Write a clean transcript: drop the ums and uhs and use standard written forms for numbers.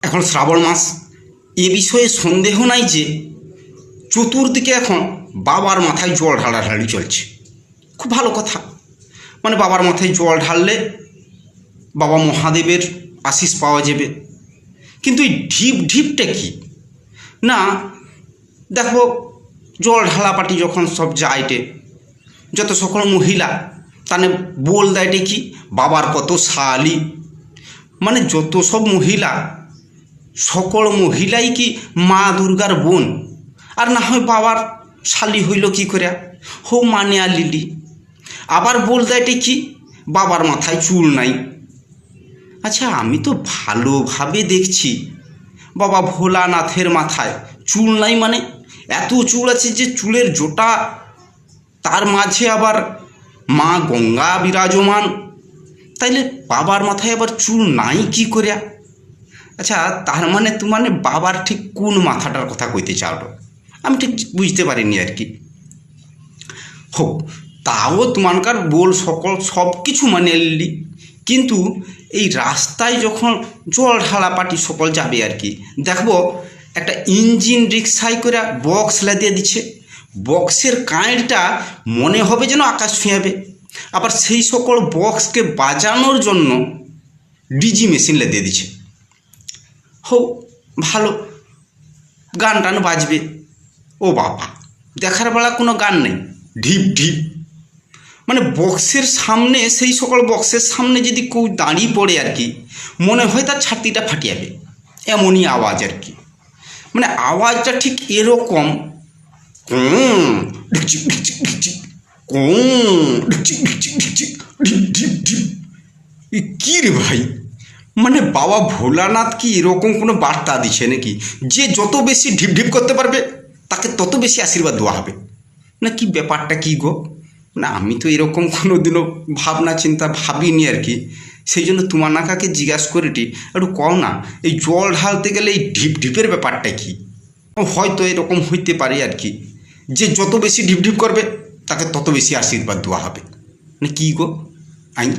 এখন শ্রাবণ মাস, এ বিষয়ে সন্দেহ নাই যে চতুর্দিকে এখন বাবার মাথায় জল ঢালাঢালি চলছে। খুব ভালো কথা, মানে বাবার মাথায় জল ঢাললে বাবা মহাদেবের আশিস পাওয়া যাবে। কিন্তু এই ঢিপ ঢিপটা কি না, দেখো জল ঢালাপাটি যখন সব যাইটে, যত সকল মহিলা তানে বল দেয়টে কি বাবার কত শালি, মানে যত সব মহিলা, সকল মহিলাই কি মা দুর্গার বোন, আর না হয় বাবার শালি হইল কি করে, হো মানে আর লিলি। আবার বল দেয়টে কি বাবার মাথায় চুল নাই। আচ্ছা, আমি তো ভালোভাবে দেখছি বাবা ভোলানাথের মাথায় চুল নাই, মানে এত চুল আছে যে চুলের জোটা, তার মাঝে আবার মা গঙ্গা বিরাজমান, তাইলে বাবার মাথায় আবার চুল নাই কি করে? আচ্ছা, তার মানে মানে বাবার ঠিক কোন মাথাটার কথা কইতে চাও? আমি ঠিক বুঝতে পারিনি আর কি। হোক, তাও তোমানকার বল সকল সব কিছু মানে নিলি, কিন্তু এই রাস্তায় যখন জল ঢালাপাটি সকল যাবে আর কি, দেখবো একটা ইঞ্জিন রিক্সায় করে বক্স লাগিয়ে দিচ্ছে। বক্সের কাঁড়টা মনে হবে যেন আকাশ ছুঁয়াবে। আবার সেই সকল বক্সকে বাজানোর জন্য ডিজি মেশিন লাগিয়ে দিচ্ছে। হো ভালো, গান টান বাজবে। ও বাবা, দেখার বেলা কোনো গান নেই, ঢিপ ঢিপ, মানে বক্সের সামনে, সেই সকল বক্সের সামনে যদি কেউ দাঁড়িয়ে পড়ে আর কি, মনে হয় তার ছাতিটা ফাটিয়ে যাবে, এমনই আওয়াজ আর কি। মানে আওয়াজটা ঠিক এরকম, কি রে ভাই, মানে বাবা ভোলানাথ কি এরকম কোনো বার্তা দিচ্ছে নাকি যে যত বেশি ঢিপ ঢিপ করতে পারবে তাকে তত বেশি আশীর্বাদ দেওয়া হবে? না কি ব্যাপারটা কি গো? না আমি তো এরকম কোনো দিনও ভাবনা চিন্তা ভাবিনি আর কি। সেই জন্য তোমার নাকাকে জিজ্ঞাসা করেটি, একটু কও না, এই জল ঢালতে গেলে এই ঢিপ ঢিপের ব্যাপারটা কি? হয়তো এরকম হইতে পারে আর কি, যে যত বেশি ঢিপ ঢিপ করবে তাকে তত বেশি আশীর্বাদ দেওয়া হবে। মানে কী গো আইন?